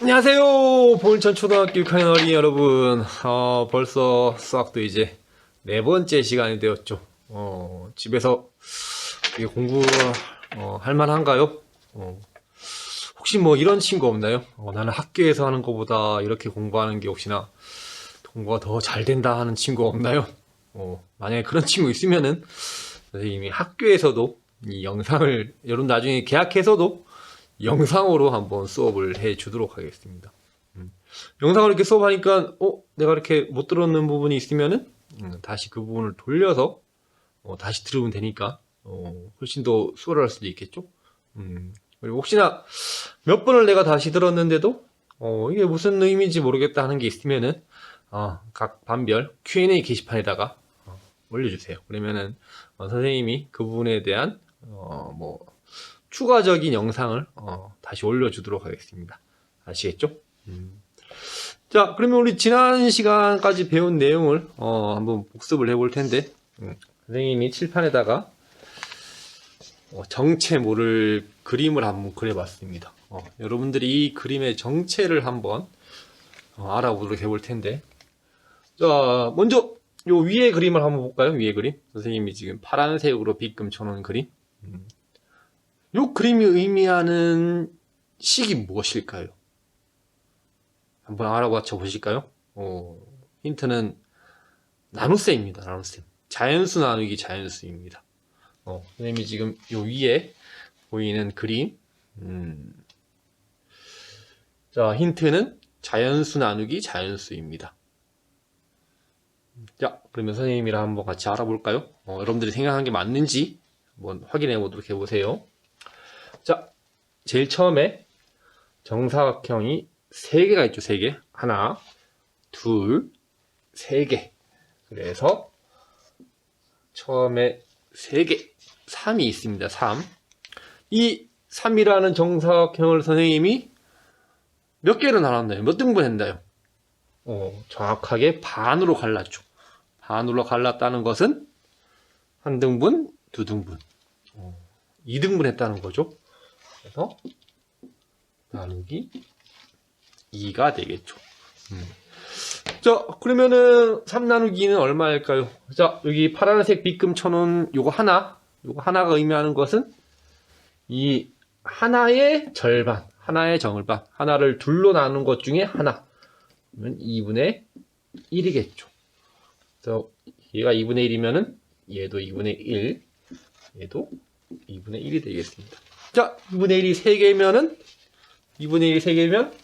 안녕하세요. 보은천 초등학교 6학년 어린이 여러분. 벌써 수학도 이제 네 번째 시간이 되었죠. 집에서 이게 공부 할 만한가요? 혹시 뭐 이런 친구 없나요? 나는 학교에서 하는 것보다 이렇게 공부하는 게 혹시나 공부가 더 잘 된다 하는 친구 없나요? 만약에 그런 친구 있으면은 선생님이 학교에서도 이 영상을 여러분 나중에 계약해서도 영상으로 한번 수업을 해 주도록 하겠습니다. 영상을 이렇게 수업하니까 내가 이렇게 못 들었는 부분이 있으면은 다시 그 부분을 돌려서 다시 들으면 되니까 훨씬 더 수월할 수도 있겠죠. 그리고 혹시나 몇 번을 내가 다시 들었는데도 이게 무슨 의미인지 모르겠다 하는 게 있으면은 각 반별 Q&A 게시판에다가 올려주세요. 그러면은 선생님이 그 부분에 대한 뭐 추가적인 영상을 다시 올려주도록 하겠습니다. 아시겠죠? 자, 그러면 우리 지난 시간까지 배운 내용을 한번 복습을 해볼 텐데 선생님이 칠판에다가 정체모를 그림을 한번 그려봤습니다. 여러분들이 이 그림의 정체를 한번 알아보도록 해볼 텐데, 자, 먼저 요 위에 그림을 한번 볼까요? 위에 그림. 선생님이 지금 파란색으로 빗금 쳐놓은 그림. 요 그림이 의미하는 식이 무엇일까요? 한번 알아맞혀 보실까요? 힌트는 나눗셈입니다. 나눗셈. 자연수 나누기 자연수입니다. 선생님이 지금 요 위에 보이는 그림. 자, 힌트는 자연수 나누기 자연수입니다. 자, 그러면 선생님이랑 한번 같이 알아볼까요? 여러분들이 생각한 게 맞는지 한번 확인해 보도록 해보세요. 자, 제일 처음에 정사각형이 3개가 있죠. 3개. 하나, 둘, 3개. 그래서 처음에 3개, 3이 있습니다. 3. 이 3이라는 정사각형을 선생님이 몇 개로 나눴나요? 몇 등분 했나요? 정확하게 반으로 갈랐죠. 반으로 갈랐다는 것은 1등분, 2등분, 2등분 했다는 거죠. 그래서 나누기 2가 되겠죠. 자, 그러면은 3 나누기 2는 얼마일까요? 자, 여기 파란색 빗금 쳐놓은 요거 하나가 의미하는 것은 이 하나의 절반, 하나의 정을반, 하나를 둘로 나눈 것 중에 하나. 그러면 2분의 1이겠죠. 그래서 얘가 2분의 1이면은 얘도 2분의 1, 얘도 2분의 1이 되겠습니다. 자, 2분의 1이 3개면은 2분의 1이 3개면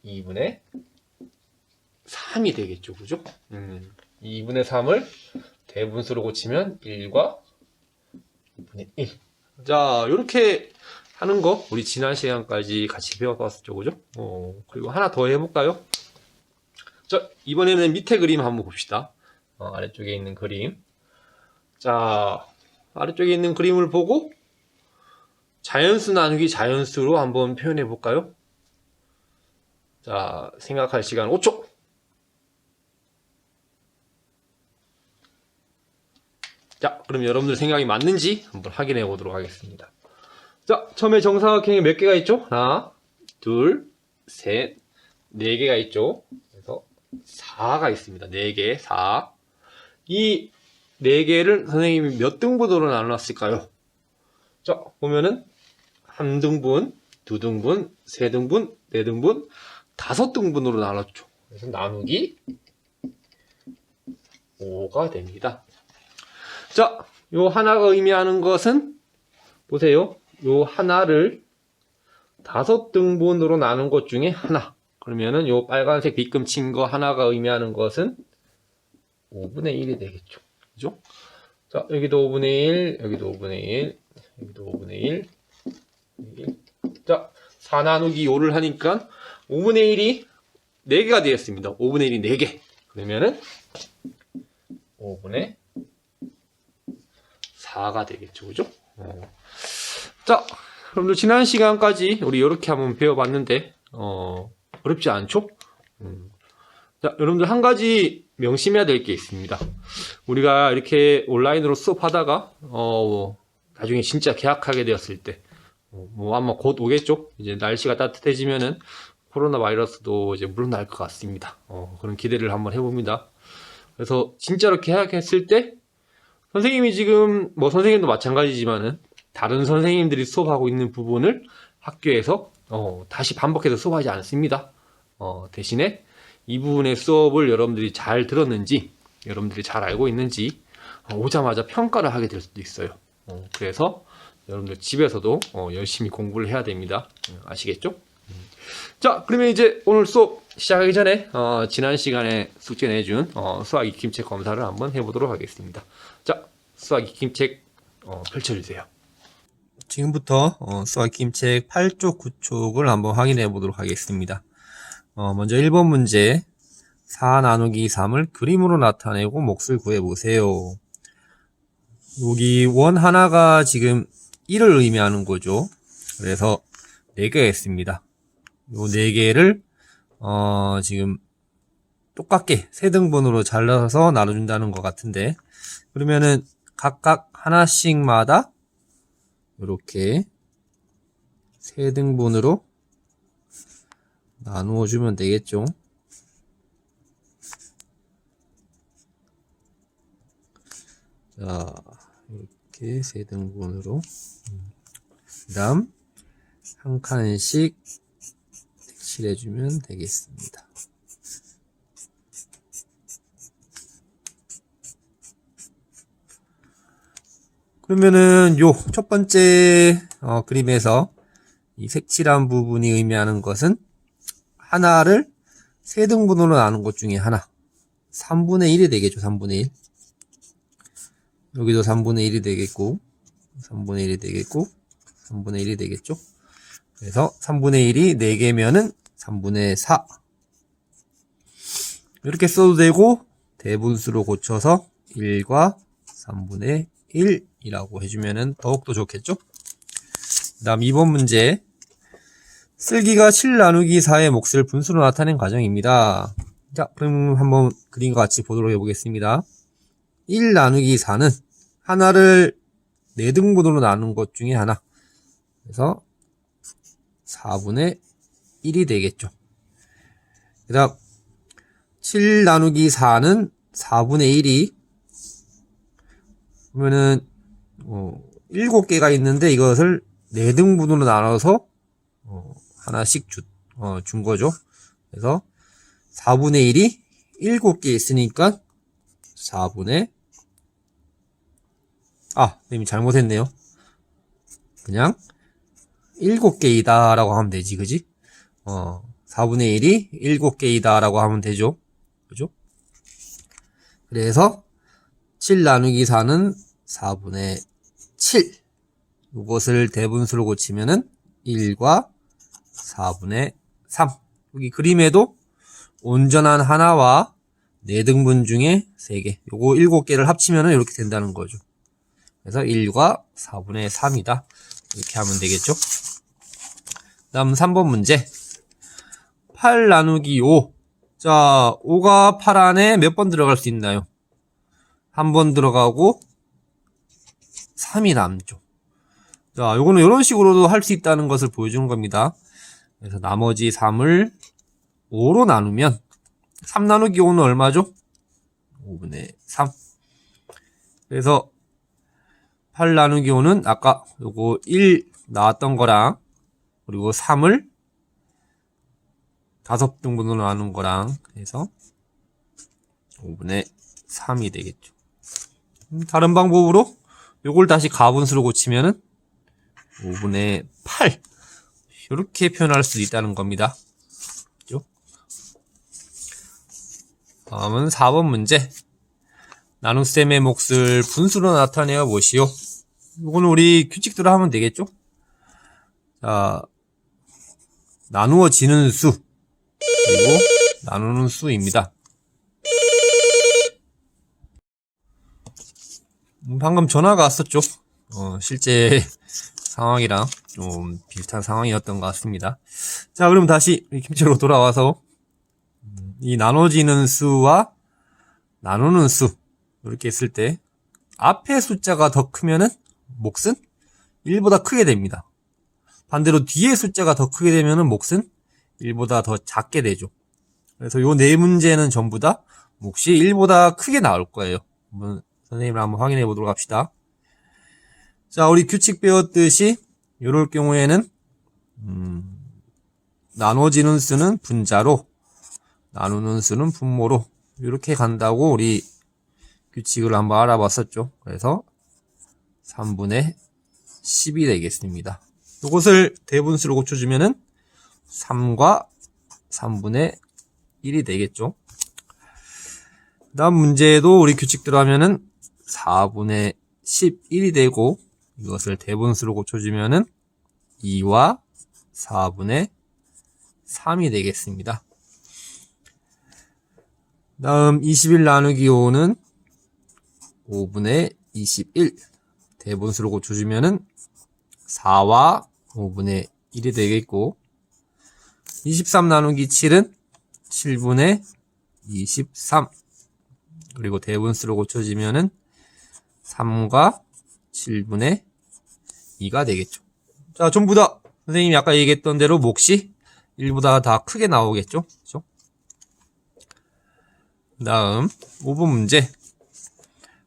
2분의 3이 되겠죠. 그죠? 2분의 3을 대분수로 고치면 1과 2분의 1. 자, 요렇게 하는 거 우리 지난 시간까지 같이 배워봤었죠. 그죠? 그리고 하나 더 해볼까요? 자, 이번에는 밑에 그림 한번 봅시다. 아래쪽에 있는 그림. 자, 아래쪽에 있는 그림을 보고 자연수 나누기 자연수로 한번 표현해 볼까요? 자, 생각할 시간 5초. 자, 그럼 여러분들 생각이 맞는지 한번 확인해 보도록 하겠습니다. 자, 처음에 정사각형이 몇 개가 있죠? 하나, 둘, 셋, 4개가 있죠. 그래서 4가 있습니다. 4개, 4. 이 4개를 선생님이 몇 등분으로 나눴을까요? 자, 보면은 1등분, 2등분, 3등분, 4등분, 5등분으로 나눴죠. 그래서 나누기 5가 됩니다. 자, 요 하나가 의미하는 것은 보세요. 요 하나를 5등분으로 나눈 것 중에 하나. 그러면은 요 빨간색 빗금 친 거 하나가 의미하는 것은 5분의 1이 되겠죠. 그죠? 자, 여기도 5분의 1, 여기도 5분의 1, 여기도 5분의 1, 1. 자, 4 나누기 5를 하니까 5분의 1이 4개가 되었습니다. 5분의 1이 4개. 그러면은 5분의 4가 되겠죠. 그죠? 자, 여러분들 지난 시간까지 우리 이렇게 한번 배워봤는데 어렵지 않죠? 자, 여러분들 한 가지 명심해야 될 게 있습니다. 우리가 이렇게 온라인으로 수업하다가 나중에 진짜 계약하게 되었을 때 뭐 아마 곧 오겠죠. 이제 날씨가 따뜻해지면은 코로나 바이러스도 이제 물러날 것 같습니다. 그런 기대를 한번 해봅니다. 그래서 진짜로 개학했을 때 선생님이 지금 뭐 선생님도 마찬가지지만은 다른 선생님들이 수업하고 있는 부분을 학교에서 다시 반복해서 수업하지 않습니다. 대신에 이 부분의 수업을 여러분들이 잘 들었는지, 여러분들이 잘 알고 있는지 오자마자 평가를 하게 될 수도 있어요. 그래서 여러분들 집에서도 열심히 공부를 해야 됩니다. 아시겠죠? 자, 그러면 이제 오늘 수업 시작하기 전에 지난 시간에 숙제 내준 수학 익힘책 검사를 한번 해보도록 하겠습니다. 자, 수학 익힘책 펼쳐주세요. 지금부터 수학 익힘책 8쪽, 9쪽을 한번 확인해 보도록 하겠습니다. 먼저 1번 문제 4 나누기 3을 그림으로 나타내고 몫을 구해보세요. 여기 원 하나가 지금 1을 의미하는 거죠. 그래서 4개가 있습니다. 요 4개를 지금 똑같게 세등분으로 잘라서 나눠준다는 것 같은데, 그러면은 각각 하나씩마다 이렇게 세등분으로 나누어 주면 되겠죠. 자, 이렇게 세등분으로 그 다음 한 칸씩 색칠해주면 되겠습니다. 그러면은 요 첫 번째 그림에서 이 색칠한 부분이 의미하는 것은 하나를 세 등분으로 나눈 것 중에 하나, 3분의 1이 되겠죠. 3분의 1. 여기도 3분의 1이 되겠고 3분의 1이 되겠고 3분의 1이 되겠죠. 그래서 3분의 1이 4개면은 3분의 4 이렇게 써도 되고, 대분수로 고쳐서 1과 3분의 1이라고 해주면은 더욱더 좋겠죠. 그 다음 2번 문제 쓸기가 7 나누기 4의 몫을 분수로 나타낸 과정입니다. 자, 그럼 한번 그림과 같이 보도록 해보겠습니다. 1 나누기 4는 하나를 4등분으로 나눈 것 중에 하나, 그래서 4분의 1이 되겠죠. 그 다음 7 나누기 4는 4분의 1이 그러면은 7개가 있는데 이것을 4등분으로 나눠서 하나씩 준 거죠. 그래서 4분의 1이 7개 있으니까 4분의 선생님이 잘못했네요. 그냥 7개이다 라고 하면 되지, 그지? 4분의 1이 7개이다 라고 하면 되죠. 그죠? 그래서 7 나누기 4는 4분의 7. 이것을 대분수로 고치면은 1과 4분의 3. 여기 그림에도 온전한 하나와 4등분 중에 3개. 요거 7개를 합치면은 이렇게 된다는 거죠. 그래서 1과 4분의 3이다. 이렇게 하면 되겠죠. 다음 3번 문제. 8 나누기 5. 자, 5가 8 안에 몇 번 들어갈 수 있나요? 한 번 들어가고 3이 남죠. 자, 요거는 이런 식으로도 할 수 있다는 것을 보여주는 겁니다. 그래서 나머지 3을 5로 나누면 3 나누기 5는 얼마죠? 5분의 3. 그래서 8 나누기 5는 아까 요거 1 나왔던 거랑 그리고 3을 5등분으로 나눈 거랑 해서 5분의 3이 되겠죠. 다른 방법으로 요걸 다시 가분수로 고치면은 5분의 8 이렇게 표현할 수 있다는 겁니다. 그죠? 다음은 4번 문제. 나눗셈의 몫을 분수로 나타내어 보시오. 이거는 우리 규칙대로 하면 되겠죠? 자, 나누어지는 수 그리고 나누는 수입니다. 방금 전화가 왔었죠. 실제 상황이랑 좀 비슷한 상황이었던 것 같습니다. 자, 그럼 다시 김치로 돌아와서 이 나눠지는 수와 나누는 수 이렇게 했을 때 앞에 숫자가 더 크면은 몫은 1보다 크게 됩니다. 반대로 뒤에 숫자가 더 크게 되면은 몫은 1보다 더 작게 되죠. 그래서 요 네 문제는 전부 다 몫이 1보다 크게 나올 거예요. 선생님을 한번 확인해 보도록 합시다. 자, 우리 규칙 배웠듯이 이럴 경우에는 나눠지는 수는 분자로, 나누는 수는 분모로 이렇게 간다고 우리 규칙을 한번 알아봤었죠. 그래서 3분의 10이 되겠습니다. 이것을 대분수로 고쳐주면은 3과 3분의 1이 되겠죠. 그 다음 문제도 우리 규칙대로 하면은 4분의 11이 되고, 이것을 대분수로 고쳐주면은 2와 4분의 3이 되겠습니다. 다음 21 나누기 5는 5분의 21. 대분수로 고쳐주면은 4와 5분의 1이 되겠고, 23 나누기 7은 7분의 23. 그리고 대분수로 고쳐지면은 3과 7분의 2가 되겠죠. 자, 전부 다 선생님이 아까 얘기했던 대로 몫이 1보다 다 크게 나오겠죠. 그렇죠? 다음 5번 문제.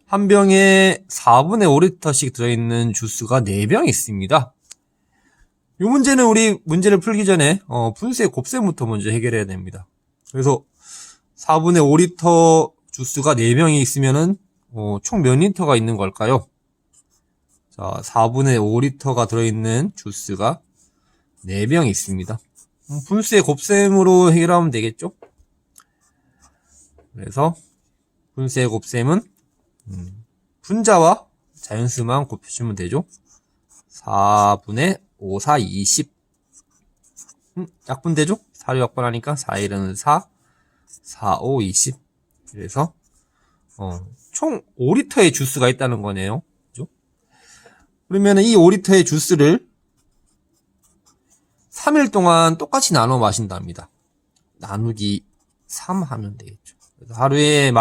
한 병에 4분의 5리터씩 들어있는 주스가 4병 있습니다. 이 문제는 우리 문제를 풀기 전에 분수의 곱셈부터 먼저 해결해야 됩니다. 그래서 4분의 5리터 주스가 4병이 있으면은 총 몇 리터가 있는 걸까요? 자, 4분의 5리터가 들어있는 주스가 4병 있습니다. 분수의 곱셈으로 해결하면 되겠죠? 그래서 분수의 곱셈은 분자와 자연수만 곱해주면 되죠. 4분의 5, 4, 20. 약분되죠? 4를 약분하니까 4, 1은 4, 4, 5, 20. 그래서 총 5리터의 주스가 있다는 거네요. 그죠? 그러면 이 5리터의 주스를 3일 동안 똑같이 나눠 마신답니다. 나누기 3 하면 되겠죠. 그래서 하루에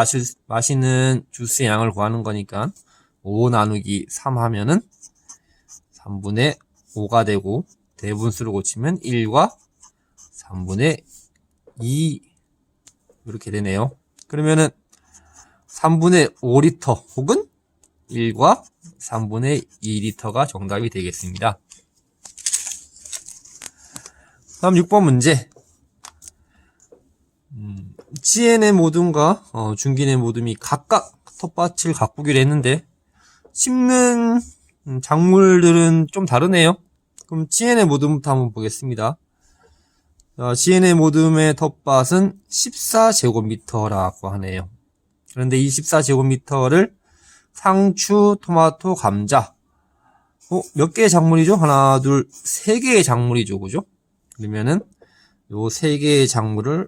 마시는 주스의 양을 구하는 거니까 5 나누기 3 하면은 3분의 5가 되고, 대분수로 고치면 1과 3분의 2 이렇게 되네요. 그러면은 3분의 5리터 혹은 1과 3분의 2리터가 정답이 되겠습니다. 다음 6번 문제. 지엔의 모둠과 중긴의 모둠이 각각 텃밭을 가꾸기로 했는데 심는 작물들은 좀 다르네요. 그럼 지엔의 모둠부터 한번 보겠습니다. 지엔의 모둠의 텃밭은 14제곱미터라고 하네요. 그런데 이 14제곱미터를 상추, 토마토, 감자 몇 개의 작물이죠? 하나, 둘, 세 개의 작물이죠. 그죠? 그러면은 요 세 개의 작물을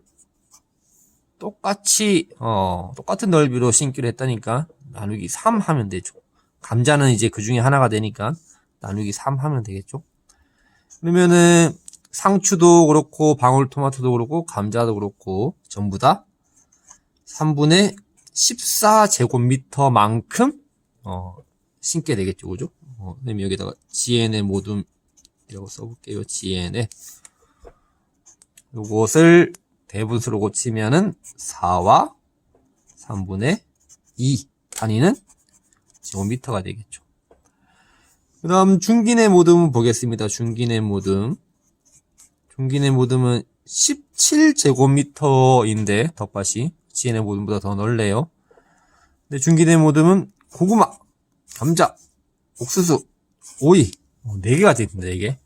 똑같은 넓이로 심기로 했다니까 나누기 3 하면 되죠. 감자는 이제 그 중에 하나가 되니까 나누기 3 하면 되겠죠. 그러면은 상추도 그렇고 방울토마토도 그렇고 감자도 그렇고 전부 다 3분의 14제곱미터만큼 심게 되겠죠. 그죠? 선생님 여기다가 GN의 모둠이라고 써볼게요. GN의 요것을 대분수로 고치면은 4와 3분의 2 단위는 제곱미터가 되겠죠. 그 다음 중긴의 모둠 보겠습니다. 중긴의 모둠은 17제곱미터인데 텃밭이 지엔의 모둠보다 더 넓네요. 근데 중긴의 모둠은 고구마, 감자, 옥수수, 오이 4개가 됩니다. 이게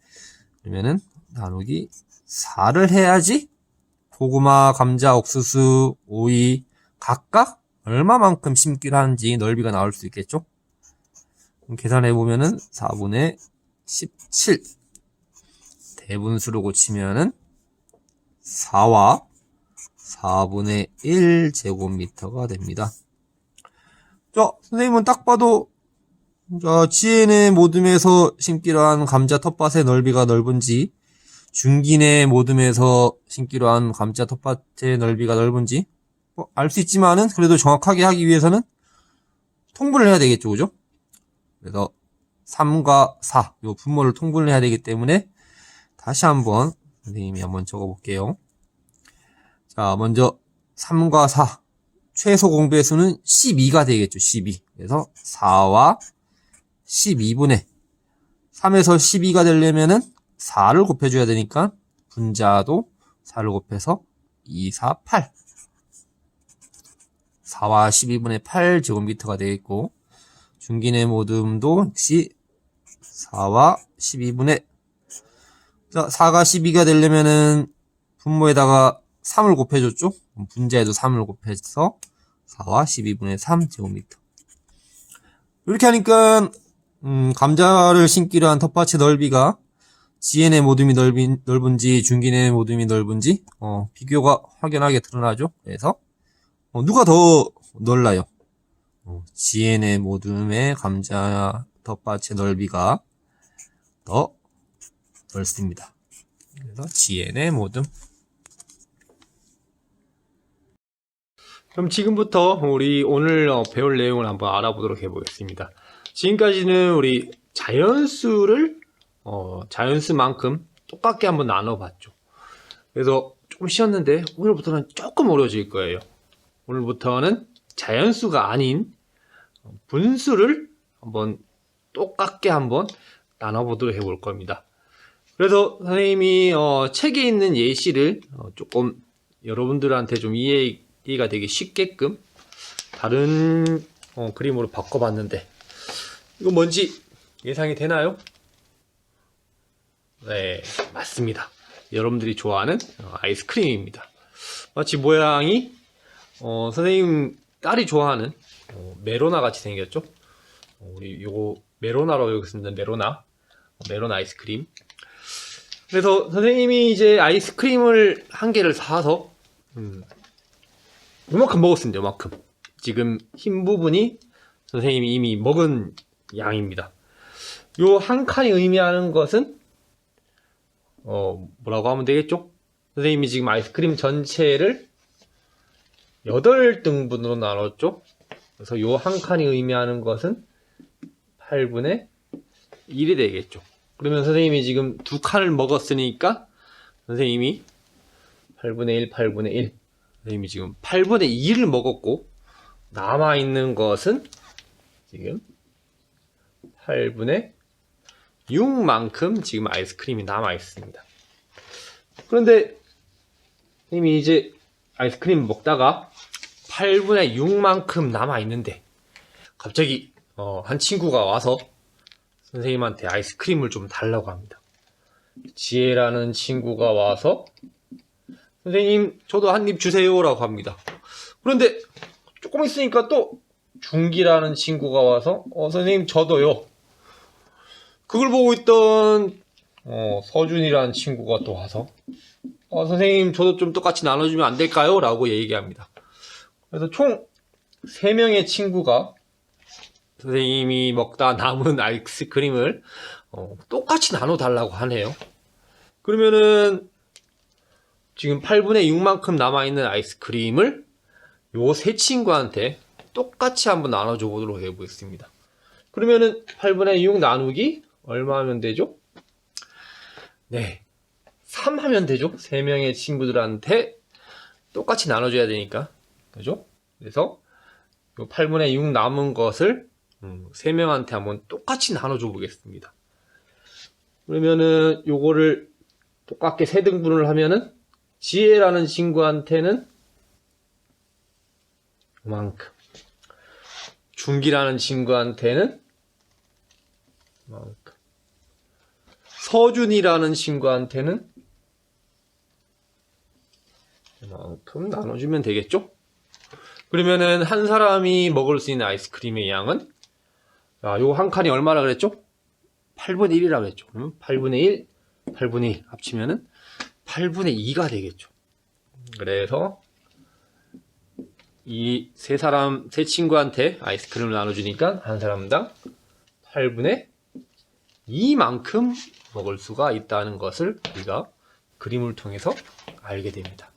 그러면은 나누기 4를 해야지 고구마, 감자, 옥수수, 오이 각각 얼마만큼 심기를 하는지 넓이가 나올 수 있겠죠? 계산해보면은 4분의 17 대분수로 고치면은 4와 4분의 1 제곱미터가 됩니다. 자, 선생님은 딱 봐도 지엔의 모둠에서 심기로 한 감자 텃밭의 넓이가 넓은지 중긴의 모둠에서 심기로 한 감자 텃밭의 넓이가 넓은지 알 수 있지만은 그래도 정확하게 하기 위해서는 통분을 해야 되겠죠. 그죠? 그래서 3과 4 요 분모를 통분을 해야 되기 때문에 다시 한번 선생님이 한번 적어볼게요. 자, 먼저 3과 4. 최소 공배의 수는 12가 되겠죠. 12. 그래서 4와 12분의 3에서 12가 되려면은 4를 곱해줘야 되니까 분자도 4를 곱해서 2, 4, 8. 4와 12분의 8 제곱미터가 되겠고, 중기내 모듬도 역시 4와 12분의, 자, 4가 12가 되려면은 분모에다가 3을 곱해줬죠? 분자에도 3을 곱해서 4와 12분의 3 제곱미터. 이렇게 하니까 감자를 심기로 한 텃밭의 넓이가 지혜내 모둠이 넓은지 중기내 모둠이 넓은지 비교가 확연하게 드러나죠. 그래서 누가 더 넓나요? 지혜내 모둠의 감자 텃밭의 넓이가 더 넓습니다. 그래서 지혜내 모둠. 그럼 지금부터 우리 오늘 배울 내용을 한번 알아보도록 해보겠습니다. 지금까지는 우리 자연수를 자연수만큼 똑같게 한번 나눠봤죠. 그래서 조금 쉬었는데 오늘부터는 조금 어려워질 거예요. 오늘부터는 자연수가 아닌 분수를 한번 똑같게 한번 나눠보도록 해볼 겁니다. 그래서 선생님이 책에 있는 예시를 조금 여러분들한테 좀 이해가 되기 쉽게끔 다른 그림으로 바꿔봤는데, 이거 뭔지 예상이 되나요? 네, 맞습니다. 여러분들이 좋아하는 아이스크림입니다. 마치 모양이 선생님 딸이 좋아하는 메로나 같이 생겼죠? 우리 요거 메로나라고 여기습니다. 메로나 아이스크림. 그래서 선생님이 이제 아이스크림을 한 개를 사서 요만큼 먹었습니다. 요만큼. 지금 흰 부분이 선생님이 이미 먹은 양입니다. 요 한 칸이 의미하는 것은 뭐라고 하면 되겠죠? 선생님이 지금 아이스크림 전체를 8등분으로 나눴죠? 그래서 요 한 칸이 의미하는 것은 8분의 1이 되겠죠. 그러면 선생님이 지금 2칸을 먹었으니까 선생님이 8분의 1, 8분의 1. 선생님이 지금 8분의 2를 먹었고, 남아있는 것은 지금 8분의 6만큼 지금 아이스크림이 남아있습니다. 그런데 선생님이 이제 아이스크림 먹다가 8분의 6만큼 남아있는데 갑자기 한 친구가 와서 선생님한테 아이스크림을 좀 달라고 합니다. 지혜라는 친구가 와서 선생님 저도 한 입 주세요 라고 합니다. 그런데 조금 있으니까 또 중기라는 친구가 와서 선생님 저도요. 그걸 보고 있던 서준이라는 친구가 또 와서 선생님 저도 좀 똑같이 나눠주면 안 될까요? 라고 얘기합니다. 그래서 총 3명의 친구가 선생님이 먹다 남은 아이스크림을 똑같이 나눠달라고 하네요. 그러면은 지금 8분의 6만큼 남아있는 아이스크림을 요 3친구한테 똑같이 한번 나눠줘 보도록 해보겠습니다. 그러면은 8분의 6 나누기 얼마 하면 되죠? 네, 3 하면 되죠. 3명의 친구들한테 똑같이 나눠줘야 되니까. 그죠? 그래서 요 8분의 6 남은 것을 3명한테 한번 똑같이 나눠줘 보겠습니다. 그러면은 요거를 똑같게 3등분을 하면은 지혜라는 친구한테는 요만큼, 중기라는 친구한테는 요만큼, 서준이라는 친구한테는 요만큼 나눠주면 되겠죠? 그러면은 한 사람이 먹을 수 있는 아이스크림의 양은 요 한 칸이 얼마라 그랬죠? 8분의 1이라고 했죠. 그러면 8분의 1, 8분의 1 합치면은 8분의 2가 되겠죠. 그래서 이 세 친구한테 아이스크림을 나눠주니까 한 사람당 8분의 2만큼 먹을 수가 있다는 것을 우리가 그림을 통해서 알게 됩니다.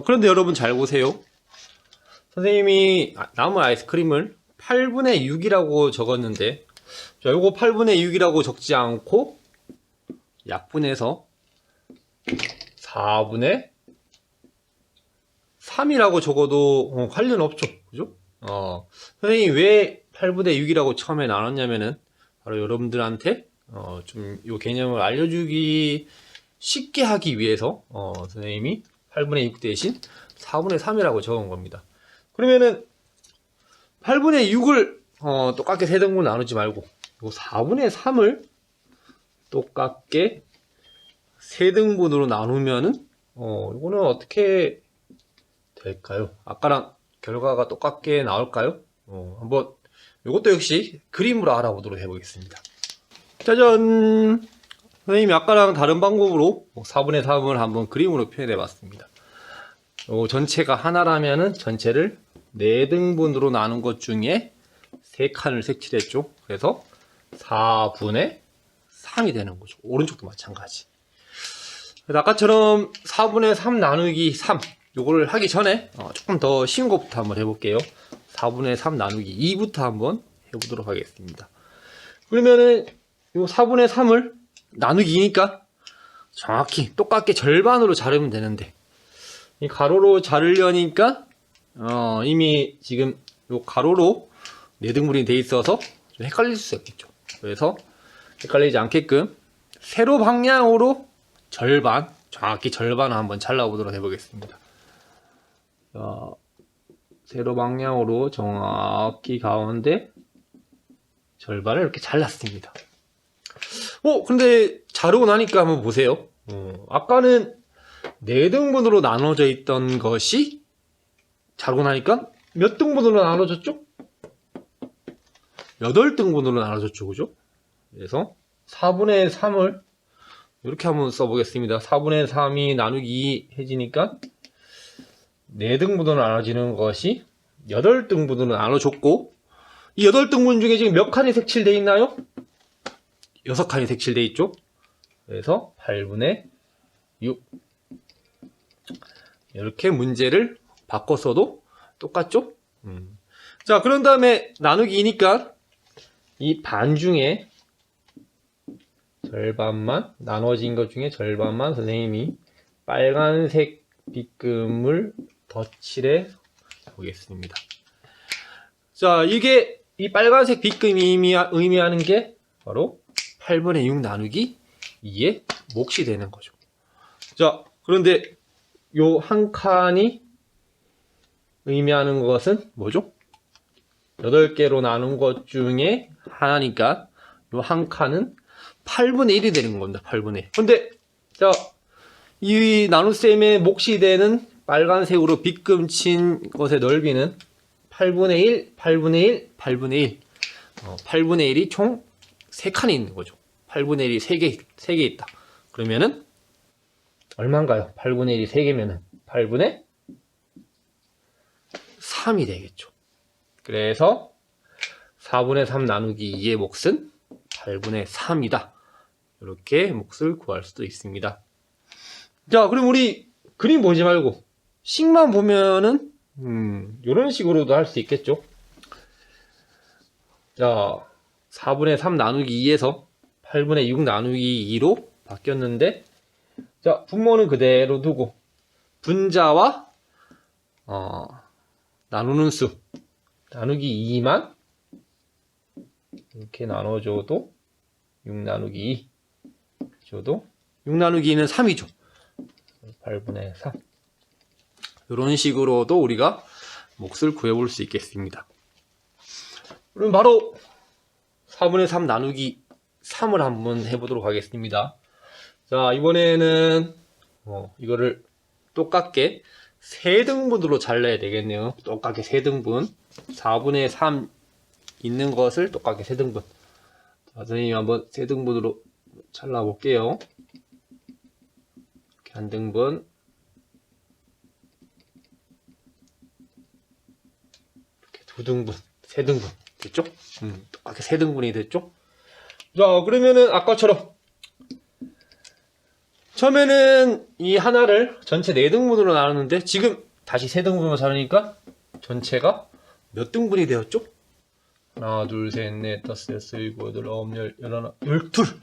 그런데 여러분 잘 보세요. 선생님이 남은 아이스크림을 8분의 6이라고 적었는데 자, 요거 8분의 6이라고 적지 않고 약분해서 4분의 3이라고 적어도 관련 없죠. 그죠? 선생님이 왜 8분의 6이라고 처음에 나눴냐면은 바로 여러분들한테 좀 요 개념을 알려주기 쉽게 하기 위해서 선생님이 8분의 6 대신 4분의 3이라고 적은 겁니다. 그러면은 8분의 6을 똑같게 세등분 나누지 말고 요 4분의 3을 똑같게 세등분으로 나누면은 이거는 어떻게 될까요? 아까랑 결과가 똑같게 나올까요? 한번 이것도 역시 그림으로 알아보도록 해보겠습니다. 짜잔! 선생님이 아까랑 다른 방법으로 4분의 3을 한번 그림으로 표현해 봤습니다. 전체가 하나라면은 전체를 4등분으로 나눈 것 중에 3칸을 색칠했죠. 그래서 4분의 3이 되는 거죠. 오른쪽도 마찬가지. 그래서 아까처럼 4분의 3 나누기 3 요거를 하기 전에 조금 더 쉬운 것부터 한번 해볼게요. 4분의 3 나누기 2부터 한번 해보도록 하겠습니다. 그러면은 요 4분의 3을 나누기 2니까 정확히 똑같게 절반으로 자르면 되는데 이 가로로 자르려니까 이미 지금 요 가로로 4등분이 돼 있어서 좀 헷갈릴 수 있겠죠. 그래서 헷갈리지 않게끔 세로 방향으로 절반, 정확히 절반을 한번 잘라보도록 해보겠습니다. 자, 세로 방향으로 정확히 가운데 절반을 이렇게 잘랐습니다. 근데 자르고 나니까 한번 보세요. 아까는 4등분으로 나눠져 있던 것이 자르고 나니까 몇 등분으로 나눠졌죠? 8등분으로 나눠졌죠. 그죠? 그래서 4분의 3을 이렇게 한번 써보겠습니다. 4분의 3이 나누기 2 해지니까 4등분으로 나눠지는 것이 8등분으로 나눠졌고 이 8등분 중에 지금 몇 칸이 색칠되어 있나요? 6칸이 색칠되어 있죠. 그래서 8분의 6 이렇게 문제를 바꿨어도 똑같죠? 자, 그런 다음에 나누기 2니까 이 반 중에 절반만, 나눠진 것 중에 절반만 선생님이 빨간색 빗금을 덧칠해 보겠습니다. 자, 이게 이 빨간색 빗금이 의미하는 게 바로 8분의 6 나누기 2의 몫이 되는 거죠. 자, 그런데 요 한 칸이 의미하는 것은 뭐죠? 8개로 나눈 것 중에 하나니까 요 한 칸은 8분의 1이 되는 겁니다. 8분의 1. 근데 자, 이 나눗셈의 몫이 되는 빨간색으로 빗금 친 것의 넓이는 8분의 1, 8분의 1, 8분의 1. 8분의 1이 총 3칸이 있는 거죠. 8분의 1이 3개 있다. 그러면은 얼마인가요? 8분의 1이 3개면은 8분의 3이 되겠죠. 그래서 4분의 3 나누기 2의 몫은 8분의 3이다. 이렇게 몫을 구할 수도 있습니다. 자, 그럼 우리 그림 보지 말고 식만 보면은 이런 식으로도 할 수 있겠죠. 자, 4분의 3 나누기 2에서 8분의 6 나누기 2로 바뀌었는데, 자, 분모는 그대로 두고 분자와 나누는 수 나누기 2만 이렇게 나눠줘도 6 나누기 2 줘도 6 나누기 2는 3이죠. 8분의 3 이런 식으로도 우리가 몫을 구해볼 수 있겠습니다. 그럼 바로 4분의 3 나누기 3을 한번 해보도록 하겠습니다. 자, 이번에는 이거를 똑같게 3등분으로 잘라야 되겠네요. 똑같게 3등분 4분의 3 있는 것을 똑같게 3등분. 자, 선생님 한번 3등분으로 잘라볼게요. 이렇게 1등분, 이렇게 2등분, 3등분 됐죠? 똑같게 3등분이 됐죠? 자, 그러면은 아까처럼 처음에는 이 하나를 전체 4등분으로 나눴는데 지금 다시 3등분으로 자르니까 전체가 몇 등분이 되었죠? 하나, 둘, 셋, 넷, 다섯, 여섯, 일곱, 여덟, 아홉, 열, 열하나, 열둘!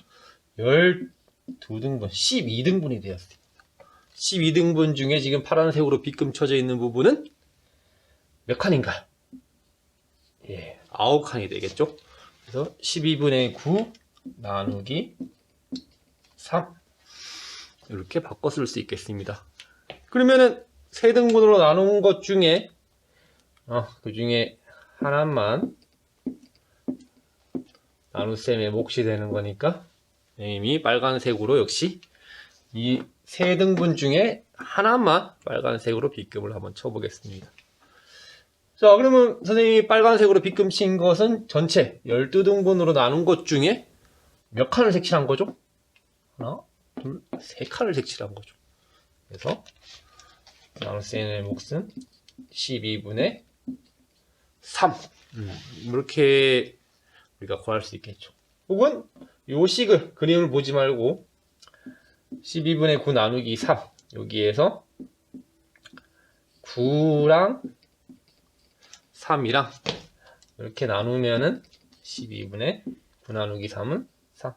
12등분, 12등분이 되었습니다. 12등분 중에 지금 파란색으로 빗금 쳐져 있는 부분은 몇 칸인가요? 예, 9칸이 되겠죠? 그래서 12분의 9 나누기 3 이렇게 바꿔 쓸 수 있겠습니다. 그러면은 세 등분으로 나눈 것 중에 그 중에 하나만 나눗셈의 몫이 되는 거니까 선생님이 빨간색으로 역시 이 세 등분 중에 하나만 빨간색으로 빗금을 한번 쳐보겠습니다. 자, 그러면 선생님이 빨간색으로 빗금 친 것은 전체 12등분으로 나눈 것 중에 몇 칸을 색칠한 거죠? 하나, 둘, 세 칸을 색칠한 거죠. 그래서 나눗셈의 몫은 12분의 3 이렇게 우리가 구할 수 있겠죠. 혹은 요 식을 그림을 보지 말고 12분의 9 나누기 3 여기에서 9랑 3이랑 이렇게 나누면은 12분의 9 나누기 3은 3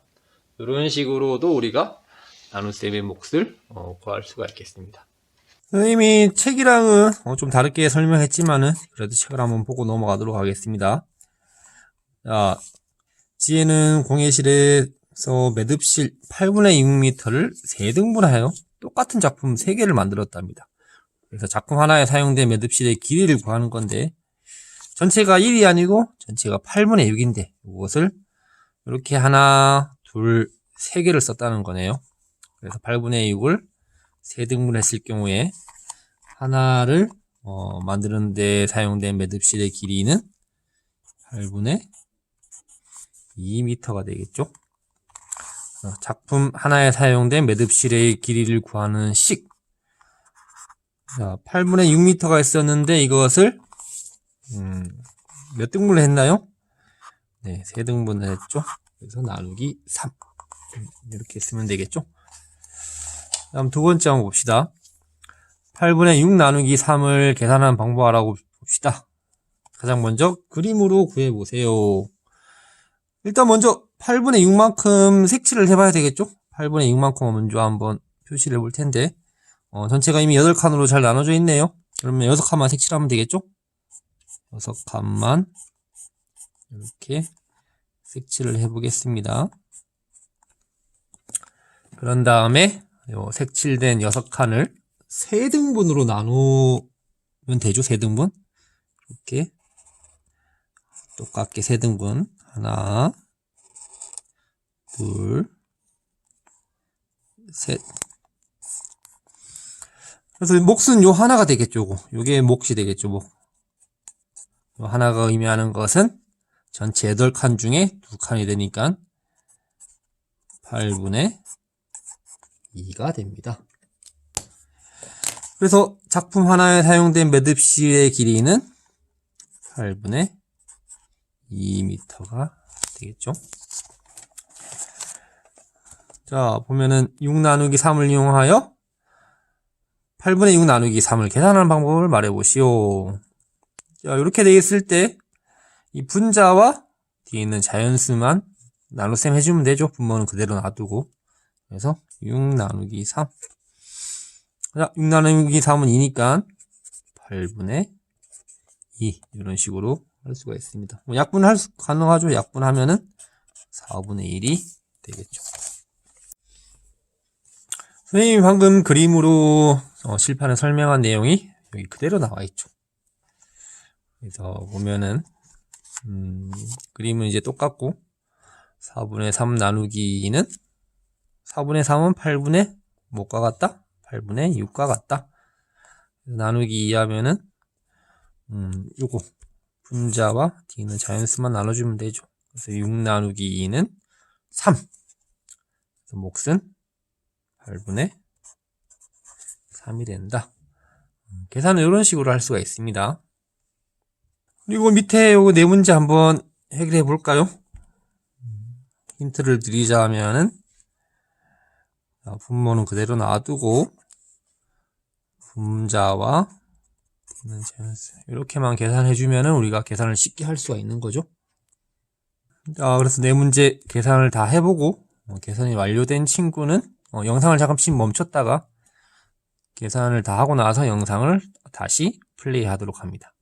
이런 식으로도 우리가 나눗셈의 몫을 구할 수가 있겠습니다. 선생님이 책이랑은 좀 다르게 설명했지만은 그래도 책을 한번 보고 넘어가도록 하겠습니다. 자, 지혜는 공예실에서 매듭실 8분의 6m를 3등분하여 똑같은 작품 3개를 만들었답니다. 그래서 작품 하나에 사용된 매듭실의 길이를 구하는 건데 전체가 1이 아니고 전체가 8분의 6인데 이것을 이렇게 하나, 둘, 3개를 썼다는 거네요. 그래서 8분의 6을 3등분 했을 경우에 하나를 만드는 데 사용된 매듭실의 길이는 8분의 2m가 되겠죠. 작품 하나에 사용된 매듭실의 길이를 구하는 식. 자, 8분의 6m가 있었는데 이것을 몇 등분을 했나요? 네, 3등분을 했죠. 그래서 나누기 3 이렇게 쓰면 되겠죠. 다음 두 번째 한번 봅시다. 8분의 6 나누기 3을 계산하는 방법 알아보고 봅시다. 가장 먼저 그림으로 구해보세요. 일단 먼저 8분의 6만큼 색칠을 해봐야 되겠죠? 8분의 6만큼 먼저 한번 표시를 해볼 텐데 전체가 이미 8칸으로 잘 나눠져 있네요. 그러면 6칸만 색칠하면 되겠죠? 6칸만 이렇게 색칠을 해보겠습니다. 그런 다음에 요 색칠된 6칸을 3등분으로 나누면 되죠. 3등분 이렇게 똑같게 3등분 하나 둘 셋. 그래서 몫은 요 하나가 되겠죠. 요게 몫이 되겠죠. 요 하나가 의미하는 것은 전체 8칸 중에 2칸이 되니까 8분의 2가 됩니다. 그래서 작품 하나에 사용된 매듭실의 길이는 8분의 2m가 되겠죠. 자, 보면은 6 나누기 3을 이용하여 8분의 6 나누기 3을 계산하는 방법을 말해보시오. 자, 이렇게 되어 있을 때 이 분자와 뒤에 있는 자연수만 나눗셈 해주면 되죠. 분모는 그대로 놔두고. 그래서 6 나누기 3. 자, 6 나누기 3은 2니까 8분의 2 이런 식으로 할 수가 있습니다. 약분 가능하죠. 약분하면은 4분의 1이 되겠죠. 선생님이 방금 그림으로 실판을 설명한 내용이 여기 그대로 나와 있죠. 그래서 보면은 그림은 이제 똑같고 4분의 3 나누기 2는 4분의 3은 8분의 뭐가 같다? 8분의 6과 같다. 나누기 2 하면은 요거 분자와 뒤는 자연수만 나눠주면 되죠. 그래서 6 나누기 2는 3. 그래서 몫은 8분의 3이 된다. 계산은 이런 식으로 할 수가 있습니다. 그리고 밑에 요거 네 문제 한번 해결해 볼까요? 힌트를 드리자면은 분모는 그대로 놔두고 분자와 이렇게만 계산해 주면은 우리가 계산을 쉽게 할 수가 있는 거죠. 그래서 네 문제 계산을 다 해보고 계산이 완료된 친구는 영상을 잠깐씩 멈췄다가 계산을 다 하고 나서 영상을 다시 플레이 하도록 합니다.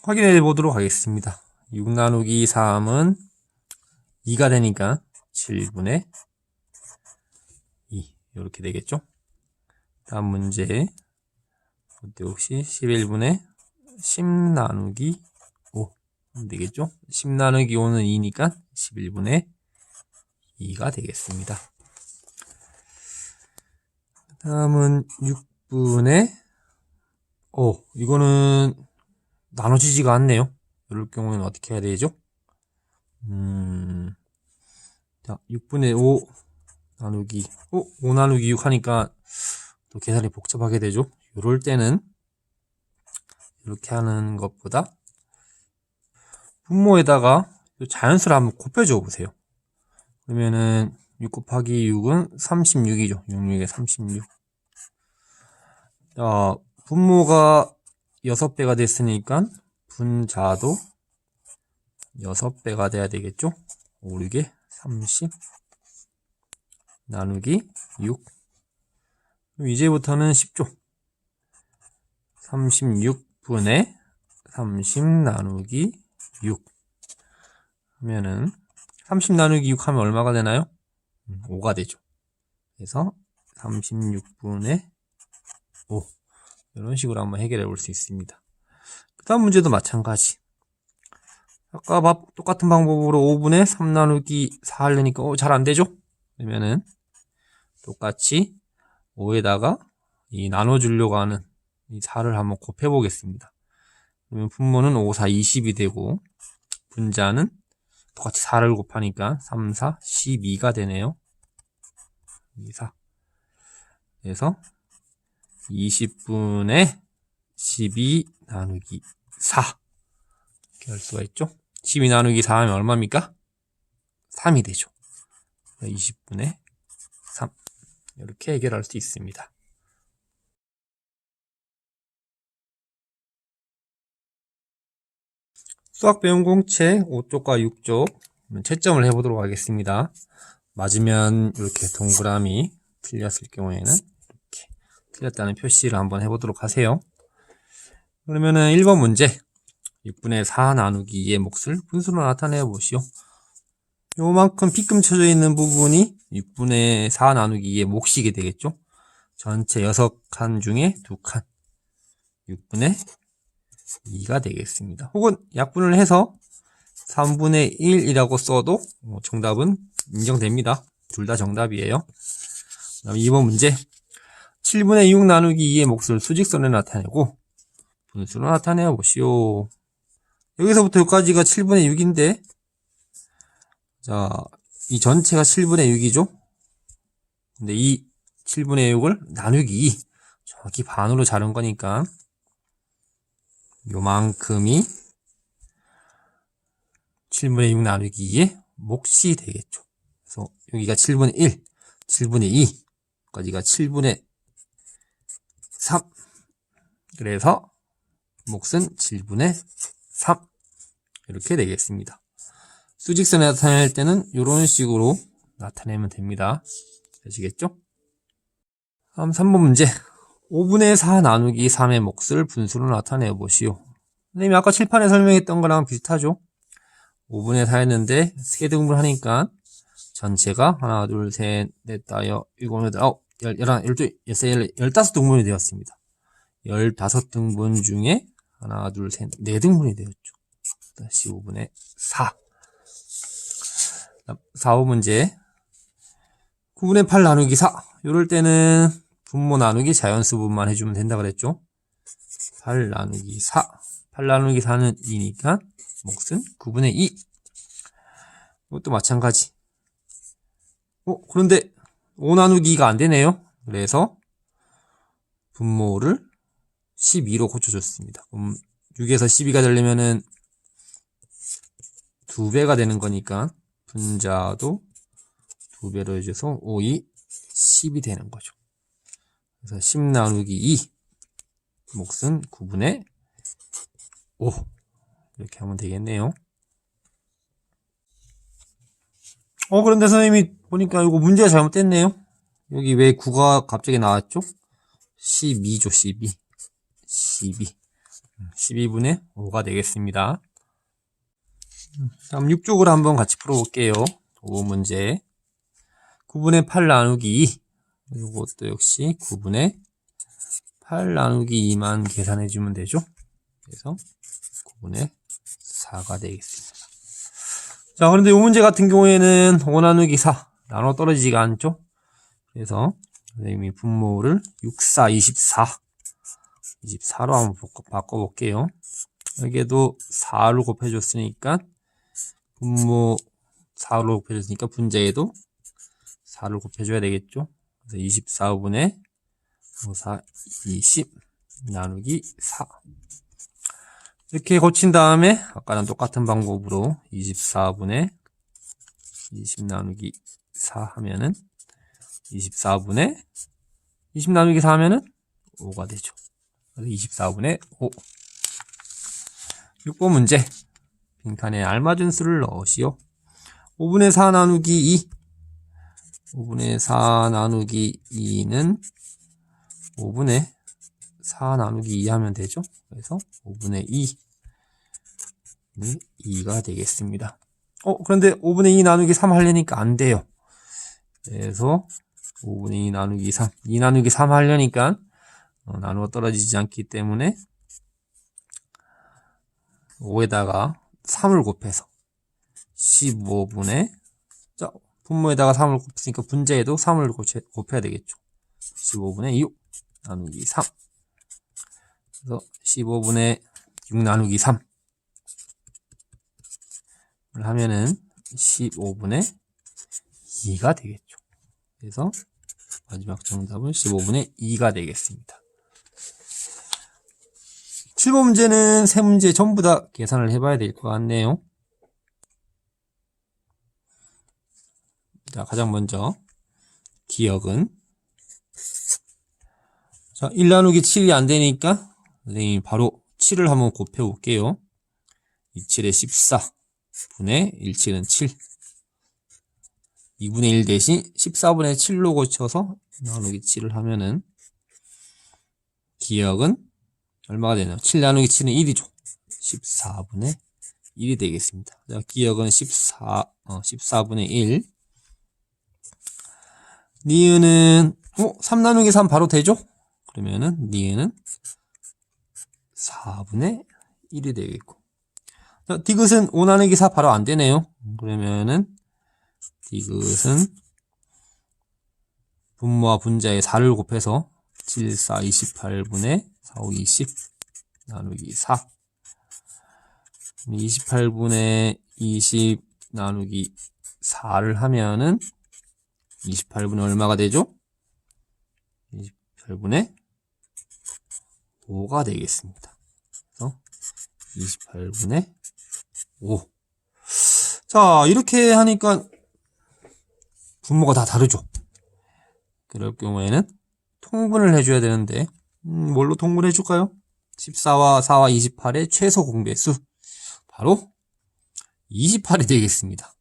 확인해 보도록 하겠습니다. 6 나누기 3은 2가 되니까 7분의 2 이렇게 되겠죠. 다음 문제 역시 11분의 10 나누기 5 되겠죠. 10 나누기 5는 2니까 11분의 2가 되겠습니다. 다음은 6분의 이거는 나눠지지가 않네요. 이럴 경우에는 어떻게 해야 되죠? 자, 6분의 5 나누기 5 나누기 6 하니까 또 계산이 복잡하게 되죠. 이럴 때는 이렇게 하는 것보다 분모에다가 자연수를 한번 곱해줘 보세요. 그러면은 6 곱하기 6은 36이죠. 66에 36. 분모가 6배가 됐으니까 분자도 6배가 돼야 되겠죠. 5, 6에 30 나누기 6. 이제부터는 쉽죠. 36분의 30 나누기 6 하면은 30 나누기 6 하면 얼마가 되나요? 5가 되죠. 그래서 36분의 5 이런 식으로 한번 해결해 볼 수 있습니다. 그 다음 문제도 마찬가지. 아까 똑같은 방법으로 5분의 3 나누기 4 하려니까 잘 안되죠? 그러면은 똑같이 5에다가 이 나눠주려고 하는 이 4를 한번 곱해 보겠습니다. 그러면 분모는 5, 4, 20이 되고 분자는 똑같이 4를 곱하니까 3, 4, 12가 되네요. 2, 4. 그래서 20분의 12 나누기 4 이렇게 할 수가 있죠. 12 나누기 4 하면 얼마입니까? 3이 되죠. 20분의 3 이렇게 해결할 수 있습니다. 수학 배운 공책 5쪽과 6쪽 채점을 해보도록 하겠습니다. 맞으면 이렇게 동그라미, 틀렸을 경우에는 이렇게 틀렸다는 표시를 한번 해보도록 하세요. 그러면은 1번 문제 6분의 4 나누기 2의 몫을 분수로 나타내 보시오. 요만큼 빗금 쳐져 있는 부분이 6분의 4 나누기 2의 몫이게 되겠죠. 전체 6칸 중에 2칸 6분의 2가 되겠습니다. 혹은 약분을 해서 3분의 1이라고 써도 정답은 인정됩니다. 둘 다 정답이에요. 그다음 2번 문제 7분의 6 나누기 2의 몫을 수직선에 나타내고 분수로 나타내 보시오. 여기서부터 여기까지가 7분의 6인데 자, 이 전체가 7분의 6이죠. 근데 이 7분의 6을 나누기 2 정확히 반으로 자른 거니까 요만큼이 7분의 6 나누기 2의 몫이 되겠죠. 그래서 여기가 7분의 1, 7분의 2, 여기가 7분의 3. 그래서 몫은 7분의 3 이렇게 되겠습니다. 수직선에 나타낼 때는 이런 식으로 나타내면 됩니다. 되시겠죠? 다음 3번 문제 5분의 4 나누기 3의 몫을 분수로 나타내 보시오. 선생님이 아까 칠판에 설명했던 거랑 비슷하죠? 5분의 4 했는데 3등분 하니까 전체가 하나, 둘, 셋, 넷, 다섯, 일곱, 여덟, 아홉, 열, 열하나, 열둘, 열세, 열네, 15등분이 되었습니다. 15등분 중에 하나, 둘, 셋, 4등분이 되었죠. 다시 5분의 4. 4, 5문제 9분의 8 나누기 4 이럴 때는 분모 나누기 자연수분만 해주면 된다 그랬죠. 8 나누기 4 8 나누기 4는 2니까 몫은 9분의 2. 이것도 마찬가지. 그런데 5 나누기 2가 안되네요. 그래서 분모를 12로 고쳐줬습니다. 6에서 12가 되려면은 2배가 되는 거니까 분자도 2배로 해줘서 5, 2, 10이 되는 거죠. 그래서 10 나누기 2 몫은 9분의 5 이렇게 하면 되겠네요. 그런데 선생님이 보니까 이거 문제가 잘못됐네요. 여기 왜 9가 갑자기 나왔죠? 12죠, 12. 12분의 5가 되겠습니다. 다음 6쪽으로 한번 같이 풀어볼게요. 5문제. 9분의 8 나누기 2. 이것도 역시 9분의 8 나누기 2만 계산해주면 되죠. 그래서 9분의 4가 되겠습니다. 자, 그런데 이 문제 같은 경우에는 5 나누기 4 나눠 떨어지지가 않죠. 그래서 선생님이 분모를 6, 4, 24로 한번 바꿔볼게요. 여기에도 4로 곱해줬으니까 분모 4로 곱해줬으니까 분자에도 4를 곱해줘야 되겠죠. 그래서 24분의 4, 20 나누기 4 이렇게 고친 다음에 아까랑 똑같은 방법으로 24분의 20 나누기 4 하면은 24분의 20 나누기 4 하면은 5가 되죠. 그래서 24분의 5. 6번 문제. 빈칸에 알맞은 수를 넣으시오. 5분의 4 나누기 2. 5분의 4 나누기 2는 5분의 4 나누기 2 하면 되죠. 그래서 5분의 2가 되겠습니다. 그런데 5분의 2 나누기 3 하려니까 안 돼요. 그래서 5분의 2 나누기 3, 2 나누기 3 하려니까 나누어 떨어지지 않기 때문에 5에다가 3을 곱해서 15분의 자, 분모에다가 3을 곱했으니까 분자에도 3을 곱해야 되겠죠. 15분의 6 나누기 3. 그래서 15분의 6 나누기 3을 하면은 15분의 2가 되겠죠. 그래서 마지막 정답은 15분의 2가 되겠습니다. 7번 문제는 세 문제 전부 다 계산을 해봐야 될 것 같네요. 자, 가장 먼저 기억은 자, 1 나누기 7이 안 되니까 선생님이 바로 7을 한번 곱해 볼게요. 27에 14분의 17은 7. 2분의 1 대신 14분의 7로 고쳐서 나누기 7을 하면은 기억은 얼마가 되나요? 7 나누기 7은 1이죠. 14분의 1이 되겠습니다. 자, 기억은 14분의 1. 니은은 3 나누기 3 바로 되죠? 그러면은 니은은 4분의 1이 되겠고. 자, 디귿은 5 나누기 4 바로 안 되네요. 그러면은 디귿은 분모와 분자에 4를 곱해서 7, 4, 28분의 4, 5, 20 나누기 4. 28분의 20 나누기 4를 하면은 28분의 얼마가 되죠? 28분의 5가 되겠습니다. 그래서 28분의 5. 자, 이렇게 하니까 분모가 다 다르죠. 그럴 경우에는 통분을 해줘야 되는데 뭘로 통분해 줄까요? 14와 4와 28의 최소 공배수 바로 28이 되겠습니다.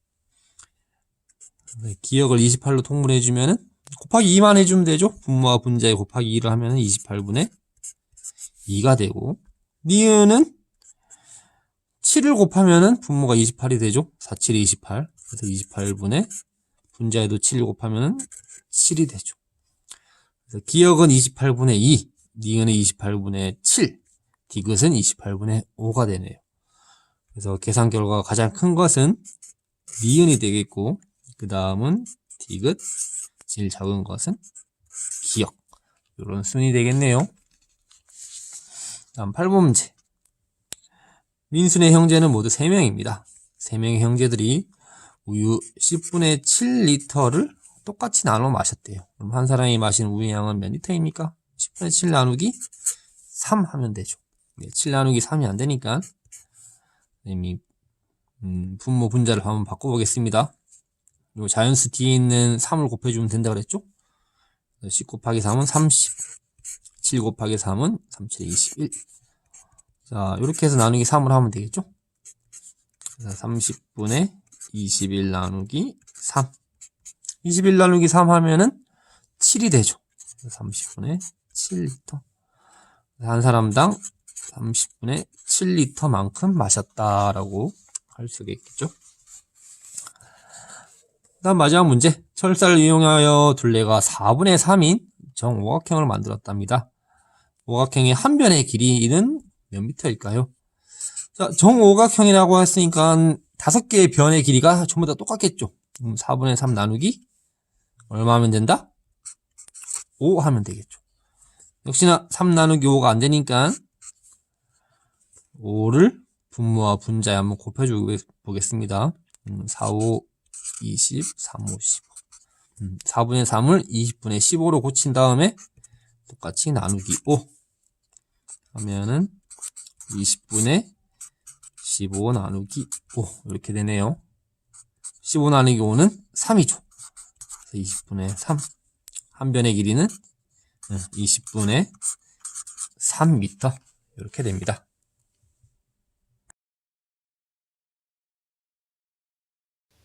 기억을 28로 통분해 주면은 곱하기 2만 해주면 되죠. 분모와 분자에 곱하기 2를 하면은 28분의 2가 되고, 니은은 7을 곱하면은 분모가 28이 되죠. 4, 7이 28. 그래서 28분의 분자에도 7을 곱하면은 7이 되죠. 그래서 기억은 28분의 2, 니은은 28분의 7, 디귿은 28분의 5가 되네요. 그래서 계산 결과가 가장 큰 것은 니은이 되겠고, 그 다음은 디귿, 제일 작은 것은 기억. 이런 순이 되겠네요. 다음 8번 문제. 민순의 형제는 모두 3명입니다. 3명의 형제들이 우유 10분의 7리터를 똑같이 나눠 마셨대요. 그럼 한 사람이 마신 우유의 양은 몇 리터입니까? 10분의 7 나누기 3 하면 되죠. 7 나누기 3이 안 되니까 선생님이 분모 분자를 한번 바꿔보겠습니다. 요 자연수 뒤에 있는 3을 곱해주면 된다 그랬죠? 10 곱하기 3은 30, 7 곱하기 3은 37, 21. 자, 이렇게 해서 나누기 3을 하면 되겠죠? 30분의 21 나누기 3. 21 나누기 3 하면은 7이 되죠. 30분의 7리터. 한 사람당 30분의 7리터만큼 마셨다라고 할 수가 있겠죠. 다음 마지막 문제. 철사를 이용하여 둘레가 4분의 3인 정오각형을 만들었답니다. 오각형의 한 변의 길이는 몇 미터일까요? 자, 정오각형이라고 했으니까 5개의 변의 길이가 전부 다 똑같겠죠. 4분의 3 나누기 얼마 하면 된다? 5 하면 되겠죠. 역시나 3 나누기 5가 안 되니까 5를 분모와 분자에 한번 곱해주고 보겠습니다. 4, 5, 20, 3, 5, 15. 4분의 3을 20분의 15로 고친 다음에 똑같이 나누기 5 하면은 20분의 15 나누기 5 이렇게 되네요. 15 나누기 5는 3이죠. 20분의 3. 한 변의 길이는 20분의 3m 이렇게 됩니다.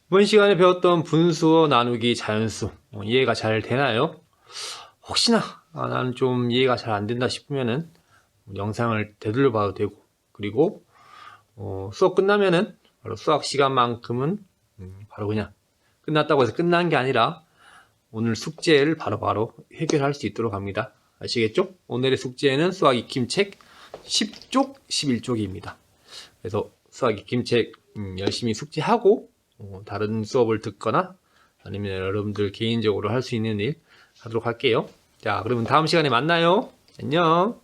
이번 시간에 배웠던 분수어 나누기 자연수 이해가 잘 되나요? 혹시나 나는 좀 이해가 잘 안 된다 싶으면은 영상을 되돌려 봐도 되고, 그리고 수업 끝나면은 바로 수학 시간만큼은 바로 그냥 끝났다고 해서 끝난 게 아니라 오늘 숙제를 바로바로 해결할 수 있도록 합니다. 아시겠죠? 오늘의 숙제는 수학 익힘책 10쪽 11쪽입니다. 그래서 수학 익힘책 열심히 숙제하고 다른 수업을 듣거나 아니면 여러분들 개인적으로 할 수 있는 일 하도록 할게요. 자, 그러면 다음 시간에 만나요. 안녕.